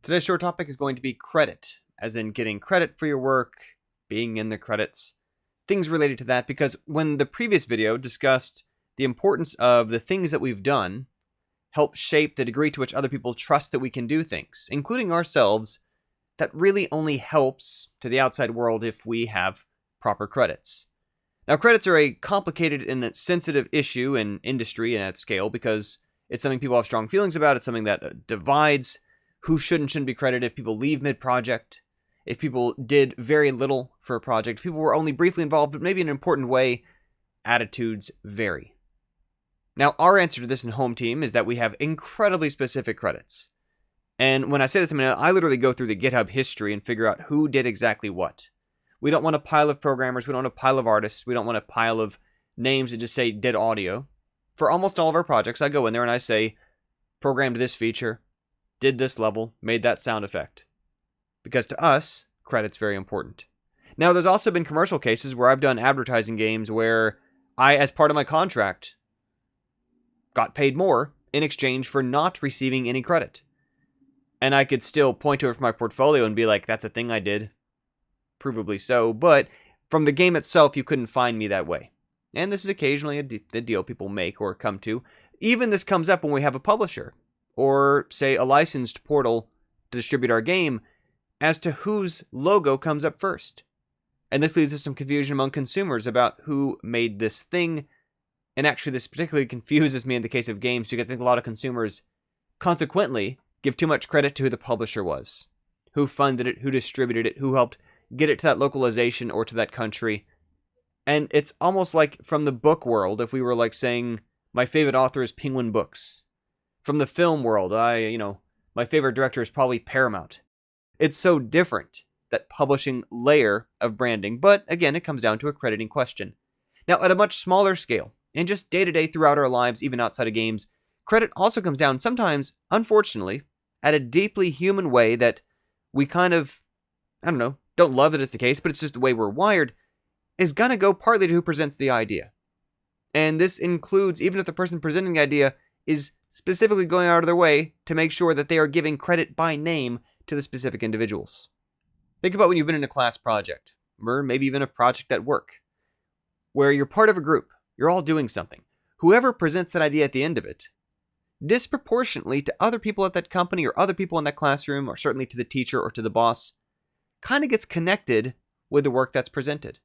Today's short topic is going to be credit, as in getting credit for your work, being in the credits, things related to that, because when the previous video discussed the importance of the things that we've done help shape the degree to which other people trust that we can do things, including ourselves, that really only helps to the outside world if we have proper credits. Now, credits are a complicated and sensitive issue in industry and at scale because it's something people have strong feelings about. It's something that divides who should and shouldn't be credited if people leave mid-project, if people did very little for a project, if people were only briefly involved, but maybe in an important way. Attitudes vary. Now, our answer to this in Home Team is that we have incredibly specific credits. And when I say this, I mean, I literally go through the GitHub history and figure out who did exactly what. We don't want a pile of programmers. We don't want a pile of artists. We don't want a pile of names that just say did audio. For almost all of our projects, I go in there and I say, programmed this feature, did this level, made that sound effect. Because to us, credit's very important. Now, there's also been commercial cases where I've done advertising games where I, as part of my contract, got paid more in exchange for not receiving any credit. And I could still point to it from my portfolio and be like, that's a thing I did. Provably so. But from the game itself, you couldn't find me that way. And this is occasionally a deal people make or come to. Even this comes up when we have a publisher or, say, a licensed portal to distribute our game as to whose logo comes up first. And this leads to some confusion among consumers about who made this thing. And actually, this particularly confuses me in the case of games because I think a lot of consumers consequently give too much credit to who the publisher was, who funded it, who distributed it, who helped get it to that localization or to that country. And it's almost like from the book world, if we were like saying, my favorite author is Penguin Books. From the film world, my favorite director is probably Paramount. It's so different, that publishing layer of branding. But again, it comes down to a crediting question. Now, at a much smaller scale, and just day-to-day throughout our lives, even outside of games, credit also comes down sometimes, unfortunately, at a deeply human way that we kind of, don't love that it's the case, but it's just the way we're wired, is going to go partly to who presents the idea. And this includes, even if the person presenting the idea is specifically going out of their way to make sure that they are giving credit by name to the specific individuals. Think about when you've been in a class project, or maybe even a project at work, where you're part of a group, you're all doing something. Whoever presents that idea at the end of it, disproportionately to other people at that company or other people in that classroom, or certainly to the teacher or to the boss, kind of gets connected with the work that's presented.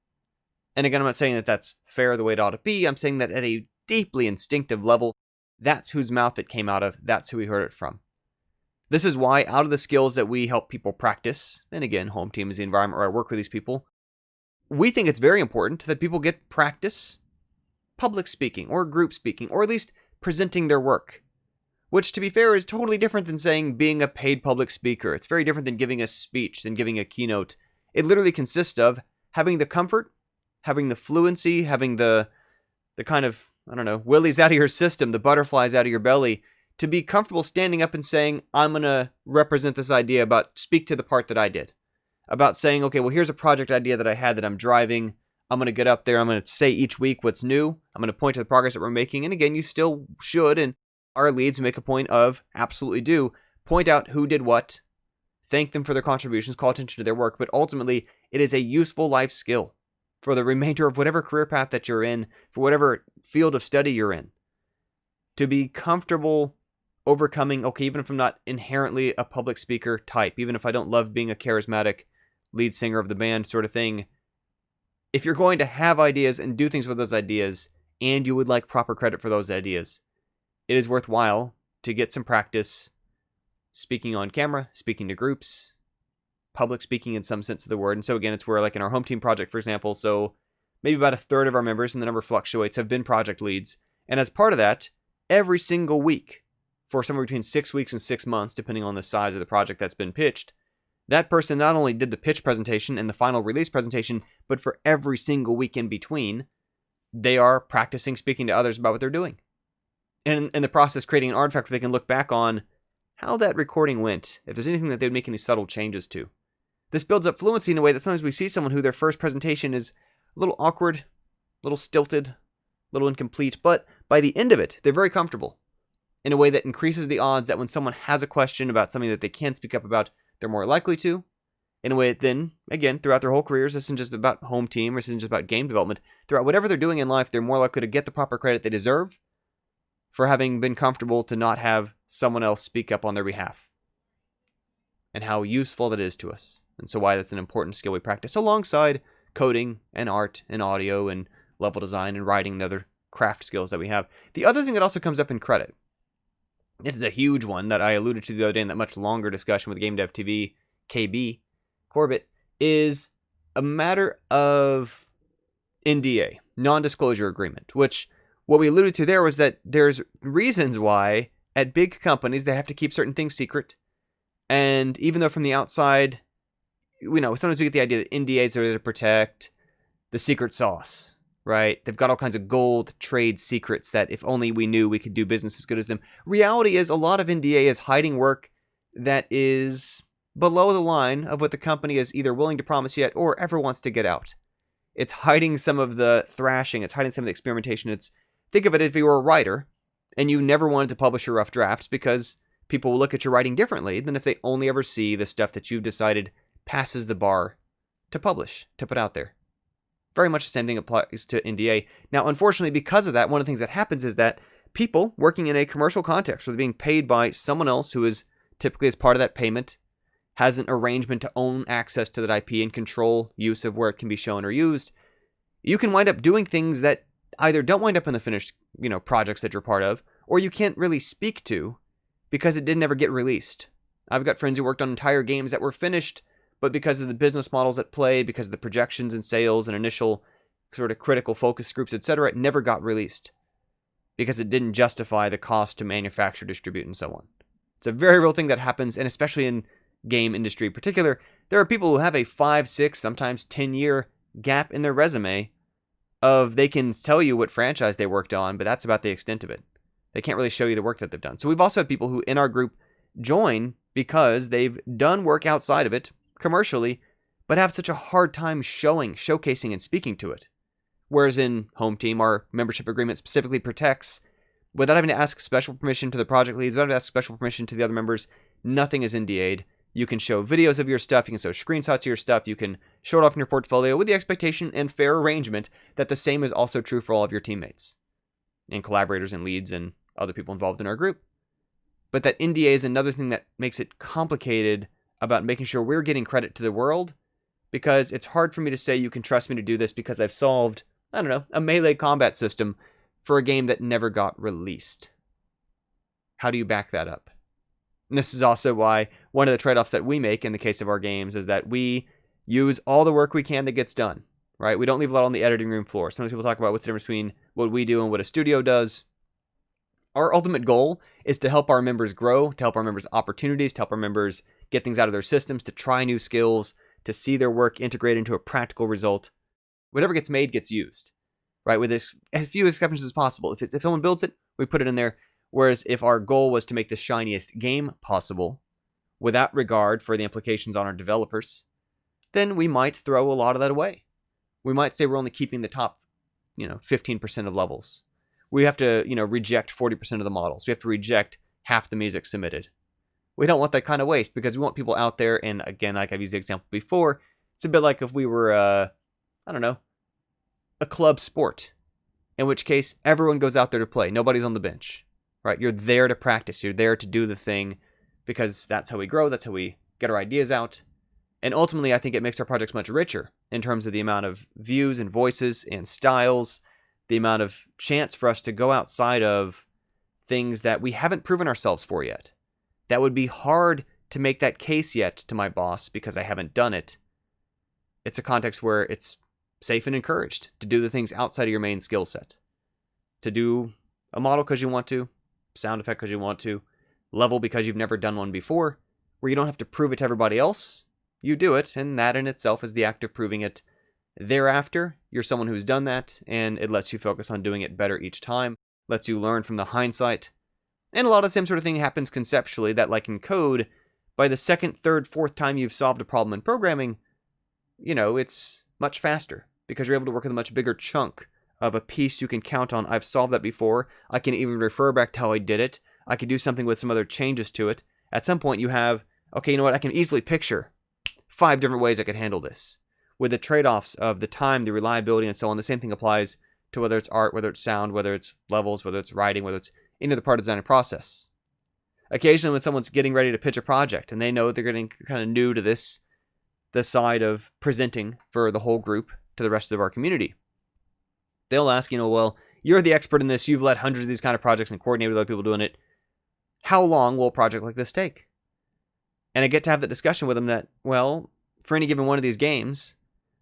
And again, I'm not saying that that's fair the way it ought to be. I'm saying that at a deeply instinctive level, that's whose mouth it came out of. That's who we heard it from. This is why out of the skills that we help people practice, and again, Home Team is the environment where I work with these people, we think it's very important that people get practice public speaking or group speaking, or at least presenting their work. Which, to be fair, is totally different than saying being a paid public speaker. It's very different than giving a speech, than giving a keynote. It literally consists of having the comfort, having the fluency, having the kind of, willies out of your system, the butterflies out of your belly, to be comfortable standing up and saying, I'm going to represent this idea speak to the part that I did. About saying, okay, well, here's a project idea that I had that I'm driving. I'm going to get up there. I'm going to say each week what's new. I'm going to point to the progress that we're making. And again, you still should, and our leads make a point of, absolutely do, point out who did what, thank them for their contributions, call attention to their work, but ultimately, it is a useful life skill for the remainder of whatever career path that you're in, for whatever field of study you're in. To be comfortable overcoming, okay, even if I'm not inherently a public speaker type, even if I don't love being a charismatic lead singer of the band sort of thing, if you're going to have ideas and do things with those ideas, and you would like proper credit for those ideas, it is worthwhile to get some practice speaking on camera, speaking to groups, public speaking in some sense of the word. And so again, it's where, like in our Home Team project, for example, so maybe about a third of our members, and the number fluctuates, have been project leads. And as part of that, every single week, for somewhere between 6 weeks and 6 months, depending on the size of the project that's been pitched, that person not only did the pitch presentation and the final release presentation, but for every single week in between, they are practicing speaking to others about what they're doing. And in the process, creating an artifact where they can look back on how that recording went, if there's anything that they would make any subtle changes to. This builds up fluency in a way that sometimes we see someone who their first presentation is a little awkward, a little stilted, a little incomplete, but by the end of it, they're very comfortable. in a way that increases the odds that when someone has a question about something that they can speak up about, they're more likely to. In a way that then, again, throughout their whole careers, this isn't just about home team, or this isn't just about game development. Throughout whatever they're doing in life, they're more likely to get the proper credit they deserve for having been comfortable to not have someone else speak up on their behalf. And how useful that is to us. And so why that's an important skill we practice alongside coding and art and audio and level design and writing and other craft skills that we have. The other thing that also comes up in credit, this is a huge one that I alluded to the other day in that much longer discussion with Game Dev TV, KB, Corbett, is a matter of NDA, non-disclosure agreement, which what we alluded to there was that there's reasons why at big companies they have to keep certain things secret. And even though from the outside, sometimes we get the idea that NDAs are there to protect the secret sauce, right? They've got all kinds of gold trade secrets that if only we knew, we could do business as good as them. Reality is a lot of NDA is hiding work that is below the line of what the company is either willing to promise yet or ever wants to get out. It's hiding some of the thrashing. It's hiding some of the experimentation. Think of it if you were a writer and you never wanted to publish your rough drafts because people will look at your writing differently than if they only ever see the stuff that you've decided passes the bar to publish, to put out there. Very much the same thing applies to NDA. Now, unfortunately, because of that, one of the things that happens is that people working in a commercial context, where they're being paid by someone else who is typically as part of that payment, has an arrangement to own access to that IP and control use of where it can be shown or used, you can wind up doing things that either don't wind up in the finished, projects that you're part of, or you can't really speak to because it didn't ever get released. I've got friends who worked on entire games that were finished, but because of the business models at play, because of the projections and sales and initial sort of critical focus groups, etc., it never got released because it didn't justify the cost to manufacture, distribute, and so on. It's a very real thing that happens, and especially in game industry in particular, there are people who have a 5, 6, sometimes 10-year gap in their resume of they can tell you what franchise they worked on, but that's about the extent of it. They can't really show you the work that they've done. So we've also had people who in our group join because they've done work outside of it, commercially, but have such a hard time showcasing, and speaking to it. Whereas in Home Team, our membership agreement specifically protects, without having to ask special permission to the project leads, without having to ask special permission to the other members, nothing is NDA'd. You can show videos of your stuff, you can show screenshots of your stuff, you can show it off in your portfolio with the expectation and fair arrangement that the same is also true for all of your teammates and collaborators and leads and other people involved in our group. But that NDA is another thing that makes it complicated about making sure we're getting credit to the world, because it's hard for me to say you can trust me to do this because I've solved, a melee combat system for a game that never got released. How do you back that up? And this is also why one of the trade-offs that we make in the case of our games is that we use all the work we can that gets done, right? We don't leave a lot on the editing room floor. Sometimes people talk about what's the difference between what we do and what a studio does. Our ultimate goal is to help our members grow, to help our members opportunities, to help our members get things out of their systems, to try new skills, to see their work integrate into a practical result. Whatever gets made gets used, right? With as few exceptions as possible. If someone builds it, we put it in there. Whereas if our goal was to make the shiniest game possible, without regard for the implications on our developers, then we might throw a lot of that away. We might say we're only keeping the top, 15% of levels. We have to, reject 40% of the models. We have to reject half the music submitted. We don't want that kind of waste because we want people out there. And again, like I've used the example before, it's a bit like if we were, a club sport, in which case everyone goes out there to play. Nobody's on the bench, right? You're there to practice. You're there to do the thing because that's how we grow. That's how we get our ideas out. And ultimately, I think it makes our projects much richer in terms of the amount of views and voices and styles, the amount of chance for us to go outside of things that we haven't proven ourselves for yet. That would be hard to make that case yet to my boss because I haven't done it. It's a context where it's safe and encouraged to do the things outside of your main skill set. To do a model because you want to, sound effect because you want to, level because you've never done one before, where you don't have to prove it to everybody else. You do it, and that in itself is the act of proving it. Thereafter, you're someone who's done that, and it lets you focus on doing it better each time, lets you learn from the hindsight. And a lot of the same sort of thing happens conceptually, that like in code, by the second, third, fourth time you've solved a problem in programming, it's much faster because you're able to work with a much bigger chunk of a piece you can count on. I've solved that before. I can even refer back to how I did it. I could do something with some other changes to it. At some point you have, okay, you know what, I can easily picture 5 different ways I could handle this. With the trade-offs of the time, the reliability, and so on, the same thing applies to whether it's art, whether it's sound, whether it's levels, whether it's writing, whether it's any other part of the design process. Occasionally when someone's getting ready to pitch a project and they know they're getting kind of new to this side of presenting for the whole group to the rest of our community, they'll ask, well, you're the expert in this, you've led hundreds of these kind of projects and coordinated with other people doing it. How long will a project like this take? And I get to have that discussion with them that, well, for any given one of these games,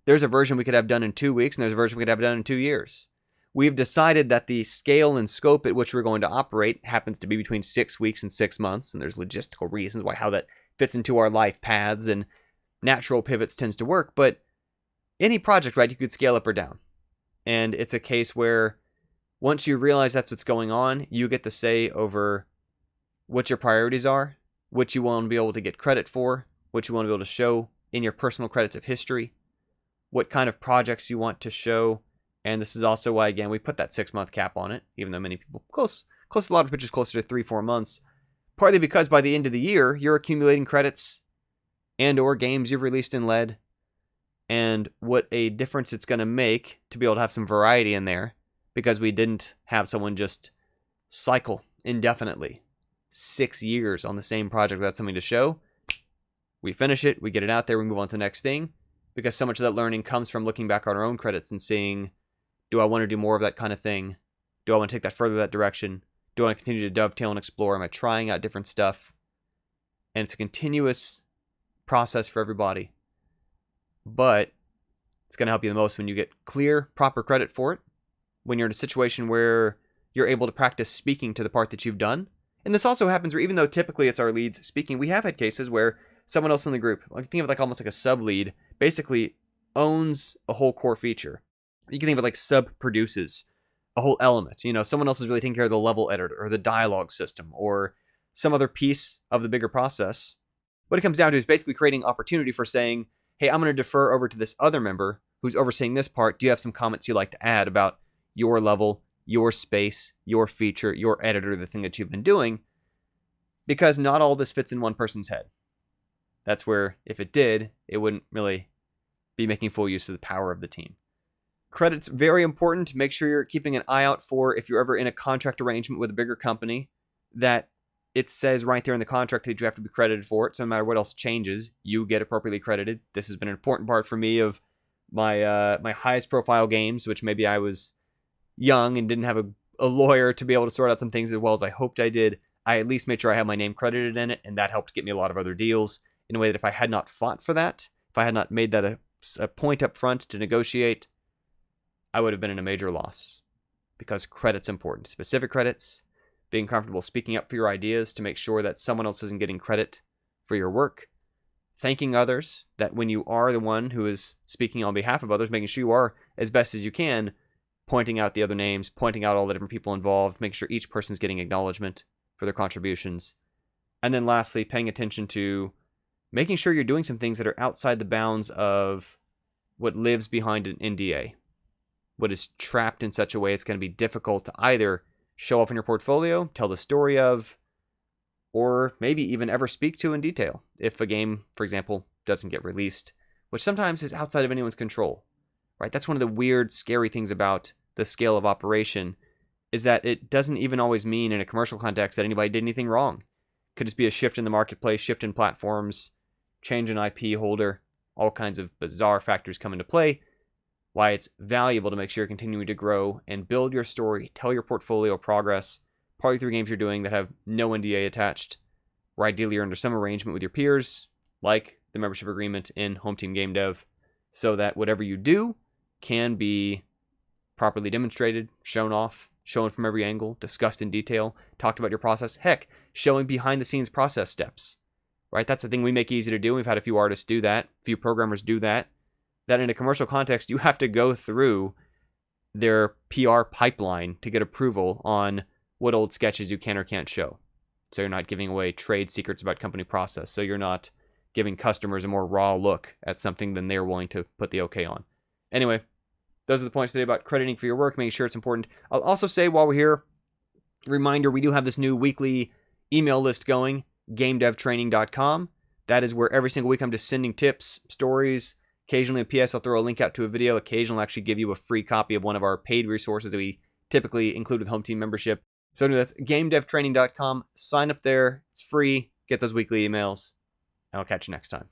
there's a version we could have done in 2 weeks and there's a version we could have done in 2 years. We've decided that the scale and scope at which we're going to operate happens to be between 6 weeks and 6 months, and there's logistical reasons why how that fits into our life paths and natural pivots tends to work. But any project, right, you could scale up or down. And it's a case where once you realize that's what's going on, you get to say over what your priorities are, what you want to be able to get credit for, what you want to be able to show in your personal credits of history, what kind of projects you want to show. And this is also why, again, we put that 6-month cap on it, even though many people, close a lot of pitches closer to 3-4 months, partly because by the end of the year, you're accumulating credits and or games you've released and led, and what a difference it's going to make to be able to have some variety in there, because we didn't have someone just cycle indefinitely 6 years on the same project without something to show. We finish it, we get it out there, we move on to the next thing, because so much of that learning comes from looking back on our own credits and seeing, do I want to do more of that kind of thing? Do I want to take that further that direction? Do I want to continue to dovetail and explore? Am I trying out different stuff? And it's a continuous process for everybody. But it's going to help you the most when you get clear, proper credit for it, when you're in a situation where you're able to practice speaking to the part that you've done. And this also happens where, even though typically it's our leads speaking, we have had cases where someone else in the group, like think of it like almost like a sub-lead, basically owns a whole core feature. You can think of it like sub-produces a whole element. Someone else is really taking care of the level editor or the dialogue system or some other piece of the bigger process. What it comes down to is basically creating opportunity for saying, hey, I'm going to defer over to this other member who's overseeing this part. Do you have some comments you'd like to add about your level, your space, your feature, your editor, the thing that you've been doing? Because not all this fits in one person's head. That's where, if it did, it wouldn't really be making full use of the power of the team. Credit's very important. Make sure you're keeping an eye out for, if you're ever in a contract arrangement with a bigger company, that it says right there in the contract that you have to be credited for it. So no matter what else changes, you get appropriately credited. This has been an important part for me of my my highest profile games, which maybe I was young and didn't have a lawyer to be able to sort out some things as well as I hoped I did. I at least made sure I had my name credited in it, and that helped get me a lot of other deals in a way that if I had not fought for that, if I had not made that a point up front to negotiate, I would have been in a major loss, because credit's important. Specific credits, being comfortable speaking up for your ideas to make sure that someone else isn't getting credit for your work, thanking others, that when you are the one who is speaking on behalf of others, making sure you are as best as you can, pointing out the other names, pointing out all the different people involved, making sure each person's getting acknowledgement for their contributions. And then lastly, paying attention to making sure you're doing some things that are outside the bounds of what lives behind an NDA. What is trapped in such a way it's going to be difficult to either show off in your portfolio, tell the story of, or maybe even ever speak to in detail if a game, for example, doesn't get released, which sometimes is outside of anyone's control, right? That's one of the weird, scary things about the scale of operation, is that it doesn't even always mean in a commercial context that anybody did anything wrong. It could just be a shift in the marketplace, shift in platforms, change in IP holder, all kinds of bizarre factors come into play. Why it's valuable to make sure you're continuing to grow and build your story, tell your portfolio progress, partly through games you're doing that have no NDA attached, or ideally you're under some arrangement with your peers, like the membership agreement in Home Team Game Dev, so that whatever you do can be properly demonstrated, shown off, shown from every angle, discussed in detail, talked about your process, heck, showing behind the scenes process steps, right? That's the thing we make easy to do. We've had a few artists do that, a few programmers do that. That in a commercial context, you have to go through their PR pipeline to get approval on what old sketches you can or can't show. So you're not giving away trade secrets about company process. So you're not giving customers a more raw look at something than they're willing to put the okay on. Anyway, those are the points today about crediting for your work, making sure it's important. I'll also say while we're here, Reminder, we do have this new weekly email list going, gamedevtraining.com. That is where every single week I'm just sending tips, stories. Occasionally, in PS, I'll throw a link out to a video. Occasionally, I'll actually give you a free copy of one of our paid resources that we typically include with Home Team membership. So anyway, that's gamedevtraining.com. Sign up there. It's free. Get those weekly emails. And I'll catch you next time.